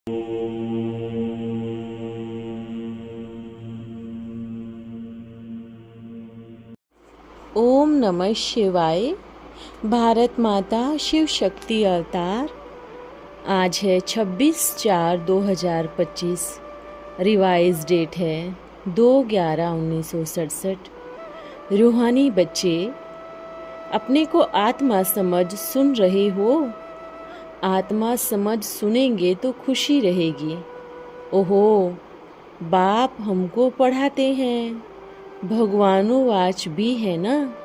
ओम नमः शिवाय। भारत माता शिव शक्ति अवतार। आज है 26/4/2025। रिवाइज डेट है 2/11/1967। रूहानी बच्चे, अपने को आत्मा समझ सुन रहे हो? आत्मा समझ सुनेंगे तो खुशी रहेगी। ओहो, बाप हमको पढ़ाते हैं, भगवानुवाच भी है ना।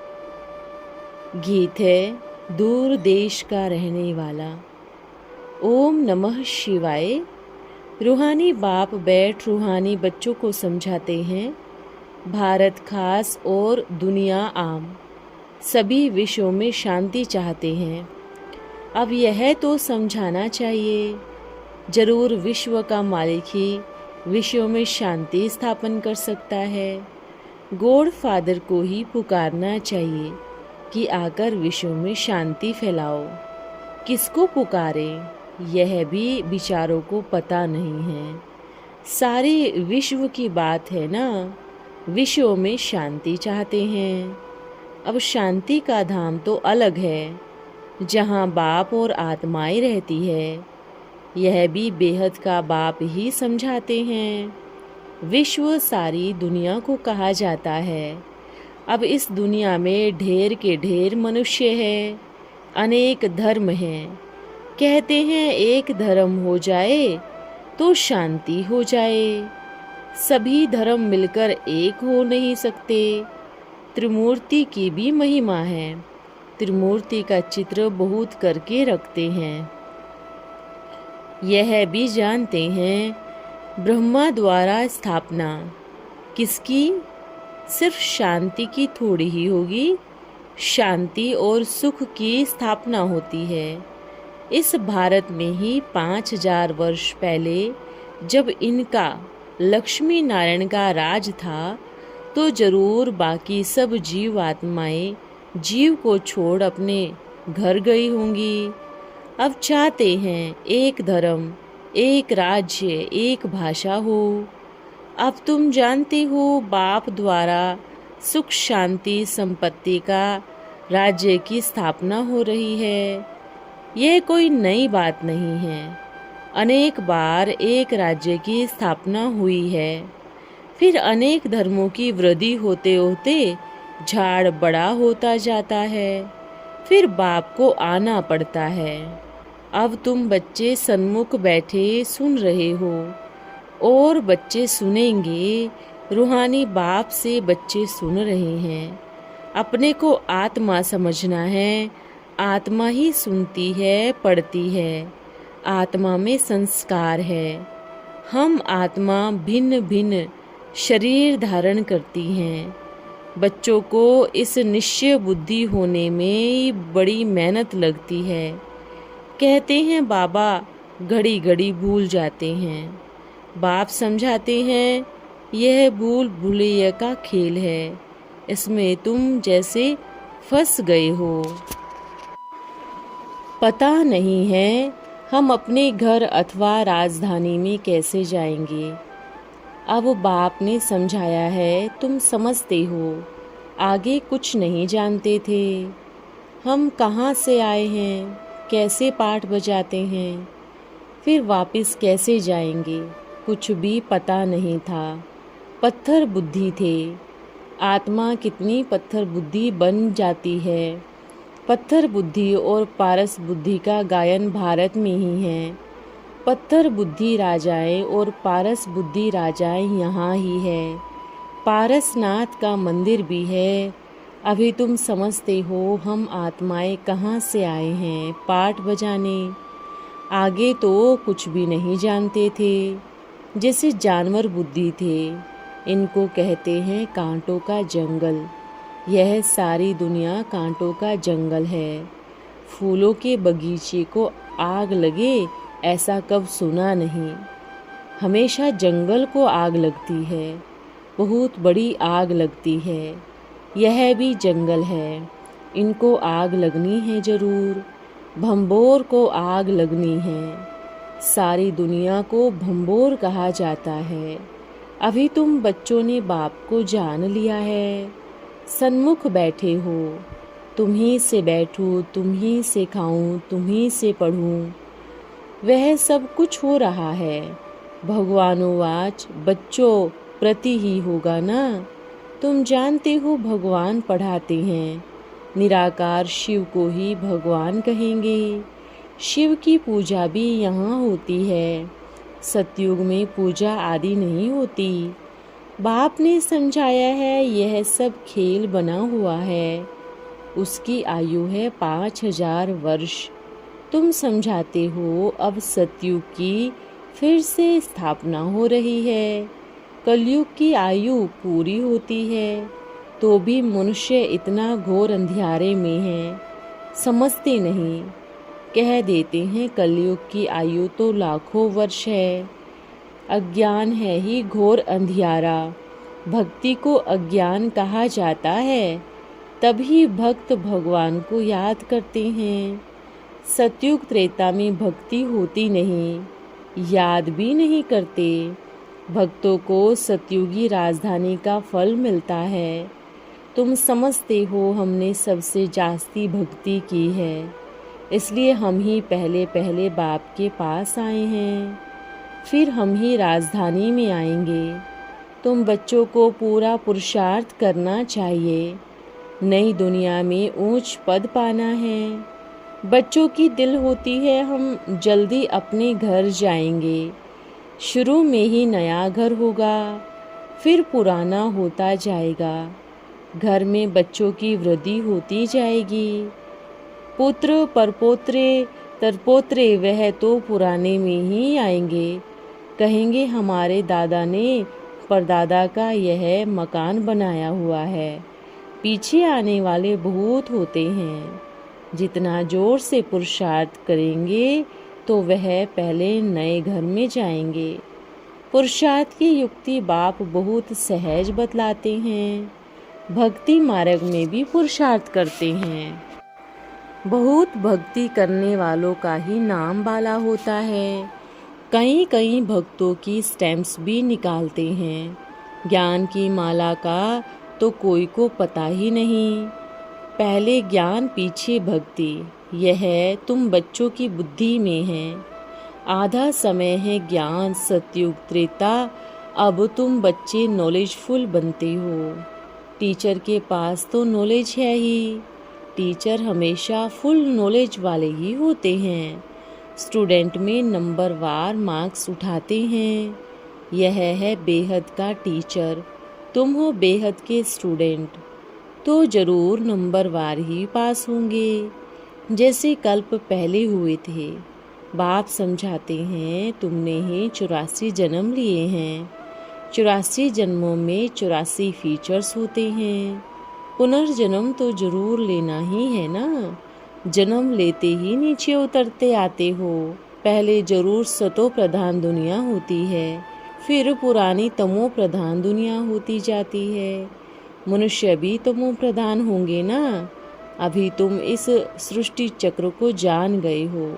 गीत है दूर देश का रहने वाला। ओम नमः शिवाय। रूहानी बाप बैठ रूहानी बच्चों को समझाते हैं। भारत खास और दुनिया आम, सभी विश्वों में शांति चाहते हैं। अब यह तो समझाना चाहिए, जरूर विश्व का मालिक ही विश्व में शांति स्थापन कर सकता है। गॉड फादर को ही पुकारना चाहिए कि आकर विश्व में शांति फैलाओ। किसको पुकारें, यह भी बिचारों को पता नहीं है। सारी विश्व की बात है ना, विश्व में शांति चाहते हैं। अब शांति का धाम तो अलग है, जहाँ बाप और आत्माएं रहती है। यह भी बेहद का बाप ही समझाते हैं। विश्व सारी दुनिया को कहा जाता है। अब इस दुनिया में ढेर के ढेर मनुष्य है, अनेक धर्म हैं। कहते हैं एक धर्म हो जाए तो शांति हो जाए। सभी धर्म मिलकर एक हो नहीं सकते। त्रिमूर्ति की भी महिमा है। त्रिमूर्ति का चित्र बहुत करके रखते हैं। यह भी जानते हैं ब्रह्मा द्वारा स्थापना किसकी? सिर्फ शांति की थोड़ी ही होगी। शांति और सुख की स्थापना होती है। इस भारत में ही 5000 वर्ष पहले जब इनका लक्ष्मी नारायण का राज था, तो जरूर बाकी सब जीव आत्माएं जीव को छोड़ अपने घर गई होंगी। अब चाहते हैं एक धर्म, एक राज्य, एक भाषा हो। अब तुम जानते हो बाप द्वारा सुख शांति संपत्ति का राज्य की स्थापना हो रही है। यह कोई नई बात नहीं है। अनेक बार एक राज्य की स्थापना हुई है। फिर अनेक धर्मों की वृद्धि होते होते झाड़ बड़ा होता जाता है। फिर बाप को आना पड़ता है। अब तुम बच्चे सन्मुख बैठे सुन रहे हो और बच्चे सुनेंगे। रूहानी बाप से बच्चे सुन रहे हैं। अपने को आत्मा समझना है। आत्मा ही सुनती है, पढ़ती है। आत्मा में संस्कार है। हम आत्मा भिन्न भिन्न शरीर धारण करती हैं। बच्चों को इस निश्चय बुद्धि होने में बड़ी मेहनत लगती है। कहते हैं बाबा घड़ी घड़ी भूल जाते हैं। बाप समझाते हैं यह भूल भुलैया का खेल है। इसमें तुम जैसे फंस गए हो। पता नहीं है हम अपने घर अथवा राजधानी में कैसे जाएंगे। अब बाप ने समझाया है, तुम समझते हो। आगे कुछ नहीं जानते थे। हम कहाँ से आए हैं, कैसे पाठ बजाते हैं, फिर वापस कैसे जाएंगे, कुछ भी पता नहीं था। पत्थर बुद्धि थे। आत्मा कितनी पत्थर बुद्धि बन जाती है। पत्थर बुद्धि और पारस बुद्धि का गायन भारत में ही है। पत्थर बुद्धि राजाएं और पारस बुद्धि राजाएं यहाँ ही है। पारसनाथ का मंदिर भी है। अभी तुम समझते हो हम आत्माएं कहाँ से आए हैं पाठ बजाने। आगे तो कुछ भी नहीं जानते थे। जैसे जानवर बुद्धि थे। इनको कहते हैं कांटों का जंगल। यह सारी दुनिया कांटों का जंगल है। फूलों के बगीचे को आग लगे ऐसा कब सुना नहीं। हमेशा जंगल को आग लगती है। बहुत बड़ी आग लगती है। यह भी जंगल है। इनको आग लगनी है जरूर। भंबोर को आग लगनी है। सारी दुनिया को भंबोर कहा जाता है। अभी तुम बच्चों ने बाप को जान लिया है, सन्मुख बैठे हो। तुम्ही से बैठूं, तुम्ही से खाऊं, तुम्ही से पढ़ूं, वह सब कुछ हो रहा है। भगवानुवाच, बच्चों प्रति ही होगा ना। तुम जानते हो भगवान पढ़ाते हैं, निराकार शिव को ही भगवान कहेंगे। शिव की पूजा भी यहाँ होती है, सतयुग में पूजा आदि नहीं होती। बाप ने समझाया है यह सब खेल बना हुआ है। उसकी आयु है 5000 वर्ष। तुम समझाते हो अब सतयुग की फिर से स्थापना हो रही है। कलयुग की आयु पूरी होती है, तो भी मनुष्य इतना घोर अंधियारे में है, समझते नहीं। कह देते हैं कलयुग की आयु तो लाखों वर्ष है। अज्ञान है ही घोर अंधियारा। भक्ति को अज्ञान कहा जाता है, तभी भक्त भगवान को याद करते हैं। सतयुग त्रेता में भक्ति होती नहीं, याद भी नहीं करते। भक्तों को सतयुगी राजधानी का फल मिलता है। तुम समझते हो हमने सबसे जास्ती भक्ति की है, इसलिए हम ही पहले पहले बाप के पास आए हैं, फिर हम ही राजधानी में आएंगे। तुम बच्चों को पूरा पुरुषार्थ करना चाहिए, नई दुनिया में ऊंच पद पाना है। बच्चों की दिल होती है हम जल्दी अपने घर जाएंगे। शुरू में ही नया घर होगा, फिर पुराना होता जाएगा। घर में बच्चों की वृद्धि होती जाएगी। पुत्र परपोत्रे तरपोत्रे वह तो पुराने में ही आएंगे। कहेंगे हमारे दादा ने परदादा का यह मकान बनाया हुआ है। पीछे आने वाले बहुत होते हैं। जितना जोर से पुरुषार्थ करेंगे तो वह पहले नए घर में जाएंगे। पुरुषार्थ की युक्ति बाप बहुत सहज बतलाते हैं। भक्ति मार्ग में भी पुरुषार्थ करते हैं। बहुत भक्ति करने वालों का ही नाम बाला होता है। कई कई भक्तों की स्टैम्प्स भी निकालते हैं। ज्ञान की माला का तो कोई को पता ही नहीं। पहले ज्ञान पीछे भक्ति, यह तुम बच्चों की बुद्धि में है। आधा समय है ज्ञान सतयुग त्रेता, अब तुम बच्चे नॉलेजफुल बनते हो। टीचर के पास तो नॉलेज है ही। टीचर हमेशा फुल नॉलेज वाले ही होते हैं। स्टूडेंट में नंबर वार मार्क्स उठाते हैं। यह है बेहद का टीचर। तुम हो बेहद के स्टूडेंट, तो ज़रूर नंबर वार ही पास होंगे, जैसे कल्प पहले हुए थे। बाप समझाते हैं तुमने ही 84 जन्म लिए हैं। 84 जन्मों में 84 फीचर्स होते हैं। पुनर्जन्म तो जरूर लेना ही है ना। जन्म लेते ही नीचे उतरते आते हो। पहले जरूर सतो प्रधान दुनिया होती है, फिर पुरानी तमो प्रधान दुनिया होती जाती है। मनुष्य भी तमो प्रधान होंगे ना। अभी तुम इस सृष्टि चक्र को जान गए हो।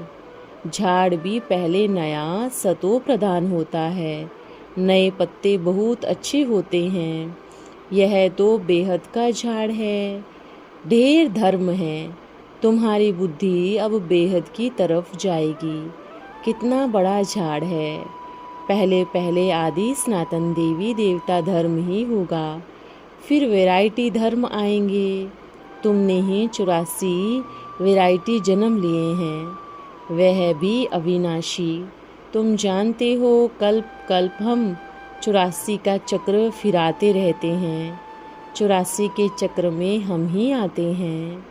झाड़ भी पहले नया सतो प्रधान होता है। नए पत्ते बहुत अच्छे होते हैं। यह तो बेहद का झाड़ है। ढेर धर्म है। तुम्हारी बुद्धि अब बेहद की तरफ जाएगी। कितना बड़ा झाड़ है। पहले पहले आदि सनातन देवी देवता धर्म ही होगा, फिर वैरायटी धर्म आएंगे। तुमने ही 84 वैरायटी जन्म लिए हैं, वह भी अविनाशी। तुम जानते हो कल्प कल्प हम 84 का चक्र फिराते रहते हैं। 84 के चक्र में हम ही आते हैं।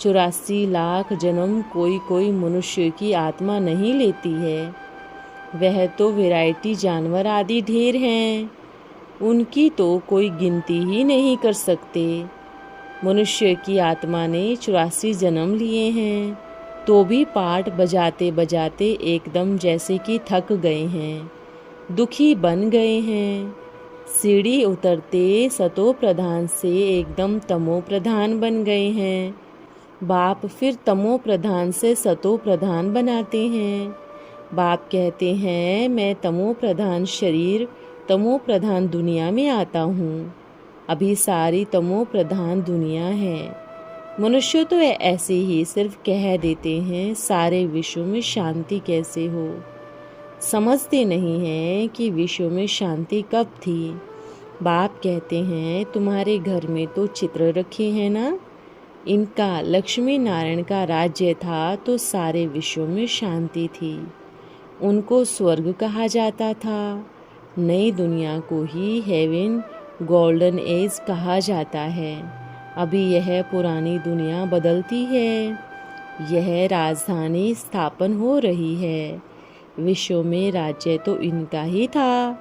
84 लाख जन्म कोई कोई मनुष्य की आत्मा नहीं लेती है। वह तो वैरायटी जानवर आदि ढेर हैं, उनकी तो कोई गिनती ही नहीं कर सकते। मनुष्य की आत्मा ने 84 जन्म लिए हैं, तो भी पाठ बजाते बजाते एकदम जैसे कि थक गए हैं, दुखी बन गए हैं। सीढ़ी उतरते सतो प्रधान से एकदम तमो प्रधान बन गए हैं। बाप फिर तमो प्रधान से सतो प्रधान बनाते हैं। बाप कहते हैं मैं तमो प्रधान शरीर, तमो प्रधान दुनिया में आता हूँ। अभी सारी तमो प्रधान दुनिया है। मनुष्य तो ऐसे ही सिर्फ कह देते हैं सारे विश्व में शांति कैसे हो। समझते नहीं हैं कि विश्व में शांति कब थी। बाप कहते हैं तुम्हारे घर में तो चित्र रखे हैं ना, इनका लक्ष्मी नारायण का राज्य था तो सारे विश्व में शांति थी। उनको स्वर्ग कहा जाता था। नई दुनिया को ही हेवन गोल्डन एज कहा जाता है। अभी यह पुरानी दुनिया बदलती है। यह राजधानी स्थापन हो रही है। विश्व में राज्य तो इनका ही था।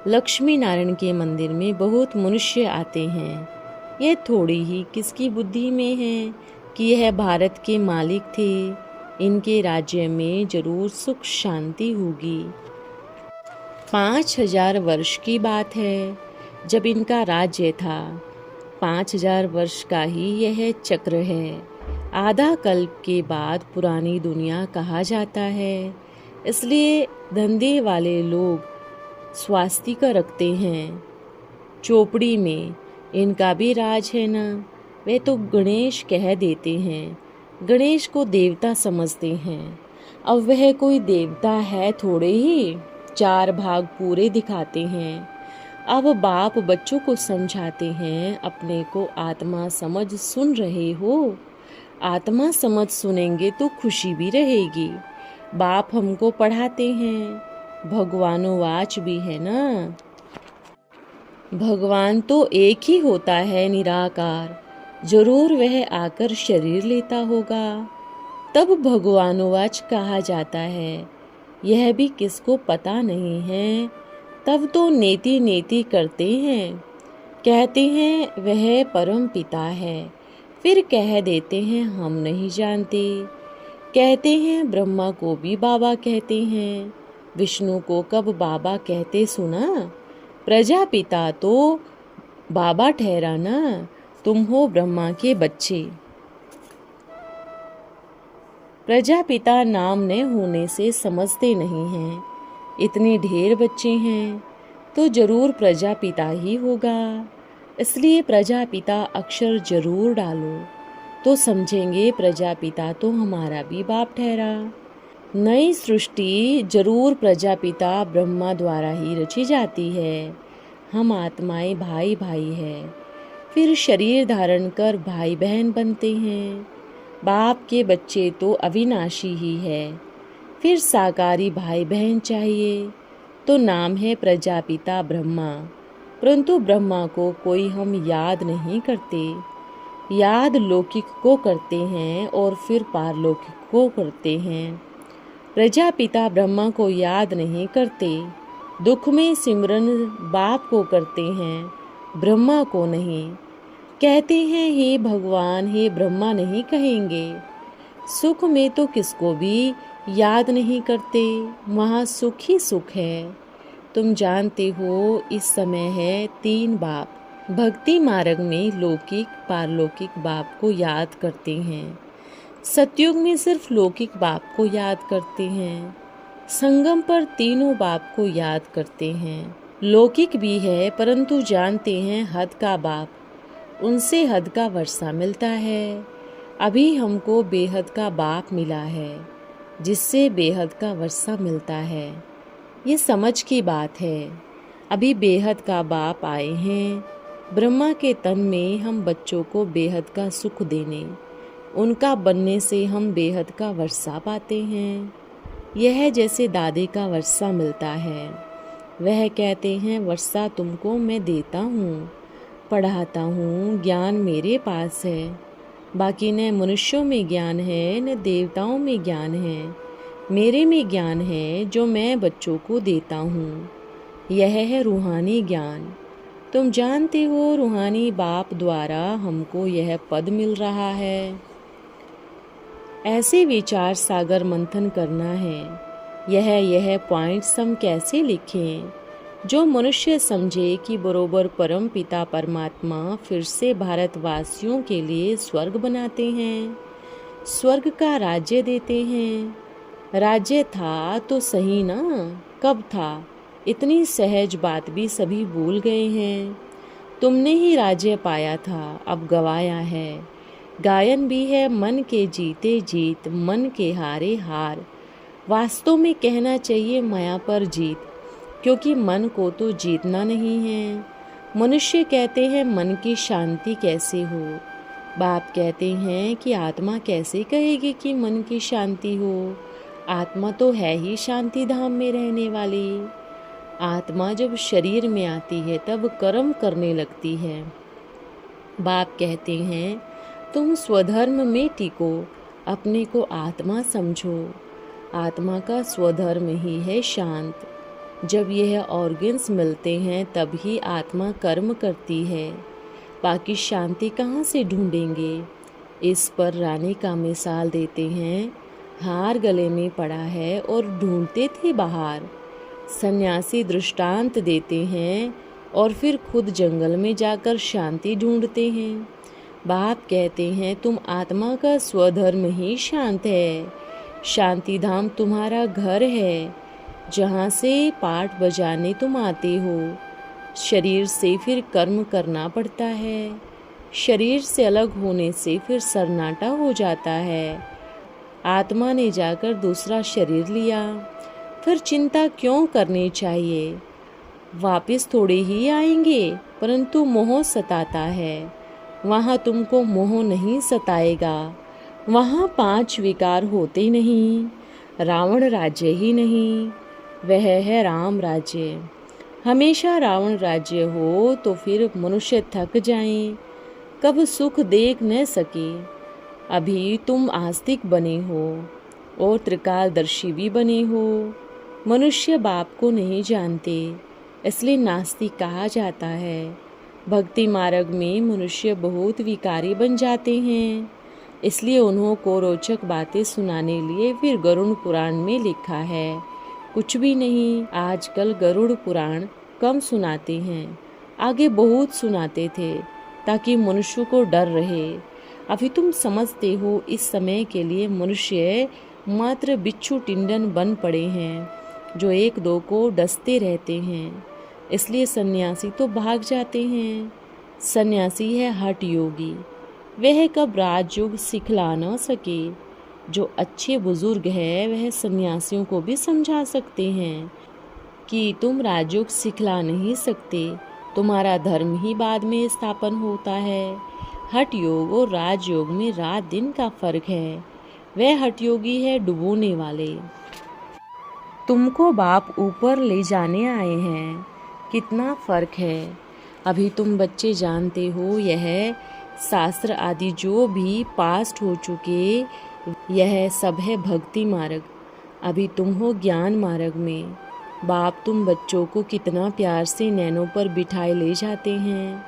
लक्ष्मी नारायण के मंदिर में बहुत मनुष्य आते हैं। यह थोड़ी ही किसकी बुद्धि में है कि यह भारत के मालिक थे। इनके राज्य में जरूर सुख शांति होगी। 5000 वर्ष की बात है जब इनका राज्य था। 5000 वर्ष का ही यह चक्र है। आधा कल्प के बाद पुरानी दुनिया कहा जाता है। इसलिए धंधे वाले लोग स्वास्तिका रखते हैं चोपड़ी में। इनका भी राज है ना। वे तो गणेश कह देते हैं। गणेश को देवता समझते हैं। अब वह कोई देवता है थोड़े ही, 4 भाग पूरे दिखाते हैं। अब बाप बच्चों को समझाते हैं अपने को आत्मा समझ सुन रहे हो। आत्मा समझ सुनेंगे तो खुशी भी रहेगी। बाप हमको पढ़ाते हैं। भगवानोवाच भी है ना। भगवान तो एक ही होता है निराकार। जरूर वह आकर शरीर लेता होगा, तब भगवानोवाच कहा जाता है। यह भी किसको पता नहीं है। तब तो नेति नेति करते हैं, कहते हैं वह परम पिता है। फिर कह देते हैं हम नहीं जानते। कहते हैं ब्रह्मा को भी बाबा कहते हैं। विष्णु को कब बाबा कहते सुना। प्रजापिता तो बाबा ठहरा ना। तुम हो ब्रह्मा के बच्चे। प्रजापिता नाम न होने से समझते नहीं हैं। इतने ढेर बच्चे हैं तो जरूर प्रजापिता ही होगा। इसलिए प्रजापिता अक्षर जरूर डालो तो समझेंगे प्रजापिता तो हमारा भी बाप ठहरा। नई सृष्टि जरूर प्रजापिता ब्रह्मा द्वारा ही रची जाती है। हम आत्माएं भाई भाई है। फिर शरीर धारण कर भाई बहन बनते हैं। बाप के बच्चे तो अविनाशी ही है। फिर साकारी भाई बहन चाहिए तो नाम है प्रजापिता ब्रह्मा। परंतु ब्रह्मा को कोई हम याद नहीं करते। याद लौकिक को करते हैं और फिर पारलौकिक को करते हैं। प्रजापिता ब्रह्मा को याद नहीं करते। दुख में सिमरन बाप को करते हैं, ब्रह्मा को नहीं। कहते हैं हे भगवान हे ब्रह्मा नहीं कहेंगे। सुख में तो किसको भी याद नहीं करते। वहाँ सुख ही सुख है। तुम जानते हो इस समय है 3 बाप। भक्ति मार्ग में लौकिक पारलौकिक बाप को याद करते हैं। सतयुग में सिर्फ लौकिक बाप को याद करते हैं। संगम पर तीनों बाप को याद करते हैं। लौकिक भी है परंतु जानते हैं हद का बाप, उनसे हद का वर्षा मिलता है। अभी हमको बेहद का बाप मिला है जिससे बेहद का वर्षा मिलता है। ये समझ की बात है। अभी बेहद का बाप आए हैं ब्रह्मा के तन में हम बच्चों को बेहद का सुख देने। उनका बनने से हम बेहद का वर्षा पाते हैं। यह जैसे दादे का वर्षा मिलता है। वह कहते हैं वर्षा तुमको मैं देता हूँ, पढ़ाता हूँ, ज्ञान मेरे पास है। बाकी न मनुष्यों में ज्ञान है न देवताओं में ज्ञान है। मेरे में ज्ञान है जो मैं बच्चों को देता हूँ। यह है रूहानी ज्ञान। तुम जानते हो रूहानी बाप द्वारा हमको यह पद मिल रहा है। ऐसे विचार सागर मंथन करना है। यह पॉइंट्स हम कैसे लिखें जो मनुष्य समझे कि बरोबर परम पिता परमात्मा फिर से भारतवासियों के लिए स्वर्ग बनाते हैं, स्वर्ग का राज्य देते हैं। राज्य था तो सही ना, कब था? इतनी सहज बात भी सभी भूल गए हैं। तुमने ही राज्य पाया था, अब गवाया है। गायन भी है मन के जीते जीत, मन के हारे हार। वास्तव में कहना चाहिए माया पर जीत, क्योंकि मन को तो जीतना नहीं है। मनुष्य कहते हैं मन की शांति कैसे हो। बाप कहते हैं कि आत्मा कैसे कहेगी कि मन की शांति हो। आत्मा तो है ही शांति धाम में रहने वाली। आत्मा जब शरीर में आती है तब कर्म करने लगती है। बाप कहते हैं तुम स्वधर्म में टिको, अपने को आत्मा समझो। आत्मा का स्वधर्म ही है शांत। जब यह ऑर्गन्स मिलते हैं तब ही आत्मा कर्म करती है। बाकी शांति कहाँ से ढूंढेंगे? इस पर रानी का मिसाल देते हैं। हार गले में पड़ा है और ढूंढते थे बाहर। सन्यासी दृष्टांत देते हैं और फिर खुद जंगल में जाकर शांति ढूंढते हैं। बाप कहते हैं तुम आत्मा का स्वधर्म ही शांत है। शांति धाम तुम्हारा घर है, जहाँ से पाठ बजाने तुम आते हो। शरीर से फिर कर्म करना पड़ता है। शरीर से अलग होने से फिर सन्नाटा हो जाता है। आत्मा ने जाकर दूसरा शरीर लिया, फिर चिंता क्यों करनी चाहिए? वापस थोड़े ही आएंगे, परंतु मोह सताता है। वहाँ तुमको मोह नहीं सताएगा। वहाँ 5 विकार होते नहीं। रावण राज्य ही नहीं, वह है राम राज्य। हमेशा रावण राज्य हो तो फिर मनुष्य थक जाएं, कब सुख देख न सके। अभी तुम आस्तिक बने हो और त्रिकालदर्शी भी बने हो। मनुष्य बाप को नहीं जानते, इसलिए नास्तिक कहा जाता है। भक्ति मार्ग में मनुष्य बहुत विकारी बन जाते हैं, इसलिए उन्हों को रोचक बातें सुनाने लिए फिर गरुड़ पुराण में लिखा है। कुछ भी नहीं, आजकल गरुड़ पुराण कम सुनाते हैं, आगे बहुत सुनाते थे ताकि मनुष्य को डर रहे। अभी तुम समझते हो इस समय के लिए मनुष्य मात्र बिच्छू टिंडन बन पड़े हैं, जो एक दो को डसते रहते हैं। इसलिए सन्यासी तो भाग जाते हैं। सन्यासी है हठ योगी, वह कब राजयोग सिखला न सके। जो अच्छे बुजुर्ग है वह सन्यासियों को भी समझा सकते हैं कि तुम राजयोग सिखला नहीं सकते, तुम्हारा धर्म ही बाद में स्थापन होता है। हठ योग और राजयोग में रात दिन का फर्क है। वह हठ योगी है डुबोने वाले। तुमको बाप ऊपर ले जाने आए हैं। कितना फर्क है। अभी तुम बच्चे जानते हो, यह शास्त्र आदि जो भी पास्ट हो चुके, यह सब है भक्ति मार्ग। अभी तुम हो ज्ञान मार्ग में। बाप तुम बच्चों को कितना प्यार से नैनों पर बिठाए ले जाते हैं।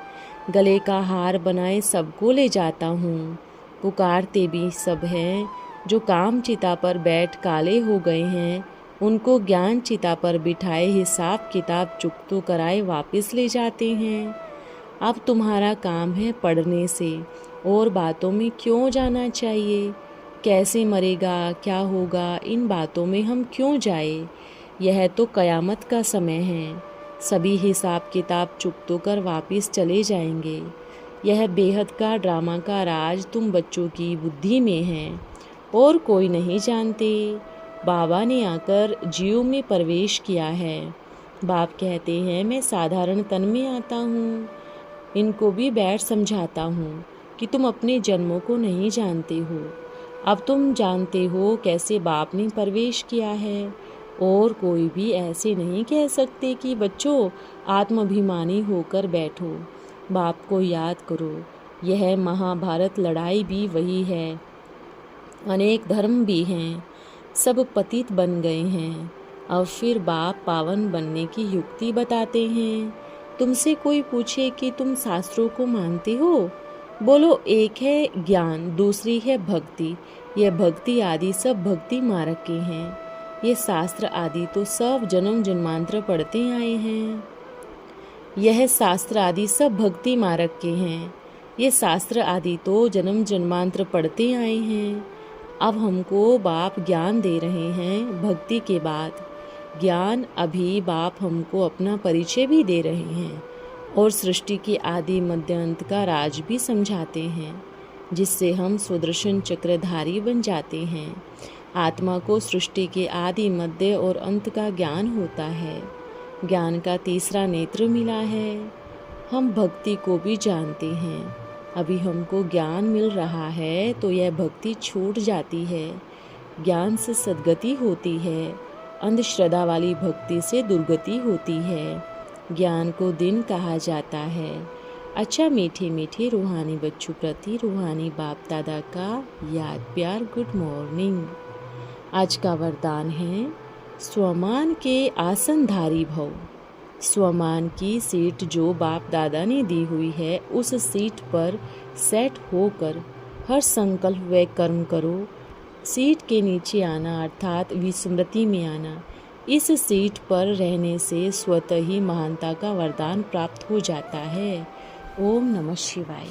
गले का हार बनाए सबको ले जाता हूँ। पुकारते भी सब हैं। जो काम चिता पर बैठ काले हो गए हैं, उनको ज्ञान चिता पर बिठाए हिसाब किताब चुकतो कराए वापस ले जाते हैं। अब तुम्हारा काम है पढ़ने से, और बातों में क्यों जाना चाहिए? कैसे मरेगा, क्या होगा, इन बातों में हम क्यों जाए? यह तो कयामत का समय है। सभी हिसाब किताब चुकतो कर वापस चले जाएंगे। यह बेहद का ड्रामा का राज तुम बच्चों की बुद्धि में है, और कोई नहीं जानते। बाबा ने आकर जीव में प्रवेश किया है। बाप कहते हैं मैं साधारण तन में आता हूँ। इनको भी बैठ समझाता हूँ कि तुम अपने जन्मों को नहीं जानते हो। अब तुम जानते हो कैसे बाप ने प्रवेश किया है, और कोई भी ऐसे नहीं कह सकते कि बच्चों आत्माभिमानी होकर बैठो। बाप को याद करो। यह महाभारत लड़ाई भी वही है। अनेक धर्म भी हैं, सब पतित बन गए हैं। अब फिर बाप पावन बनने की युक्ति बताते हैं। तुमसे कोई पूछे कि तुम शास्त्रों को मानते हो, बोलो एक है ज्ञान, दूसरी है भक्ति। यह भक्ति आदि सब भक्ति मार्ग के हैं। ये शास्त्र आदि तो सब जन्म जन्मांतर पढ़ते आए हैं। यह शास्त्र आदि सब भक्ति मार्ग के हैं। ये शास्त्र आदि तो जन्म जन्मांतर पढ़ते आए हैं। अब हमको बाप ज्ञान दे रहे हैं भक्ति के बाद। ज्ञान अभी बाप हमको अपना परिचय भी दे रहे हैं और सृष्टि के आदि मध्य अंत का राज भी समझाते हैं, जिससे हम सुदर्शन चक्रधारी बन जाते हैं। आत्मा को सृष्टि के आदि मध्य और अंत का ज्ञान होता है। ज्ञान का तीसरा नेत्र मिला है। हम भक्ति को भी जानते हैं। अभी हमको ज्ञान मिल रहा है तो यह भक्ति छूट जाती है। ज्ञान से सद्गति होती है, अंधश्रद्धा वाली भक्ति से दुर्गति होती है। ज्ञान को दिन कहा जाता है। अच्छा मीठे मीठे रूहानी बच्चों प्रति रूहानी बाप दादा का याद प्यार गुड मॉर्निंग। आज का वरदान है स्वमान के आसनधारी भव। स्वमान की सीट जो बाप दादा ने दी हुई है, उस सीट पर सेट होकर हर संकल्प व कर्म करो। सीट के नीचे आना अर्थात विस्मृति में आना। इस सीट पर रहने से स्वतः ही महानता का वरदान प्राप्त हो जाता है। ओम नमः शिवाय।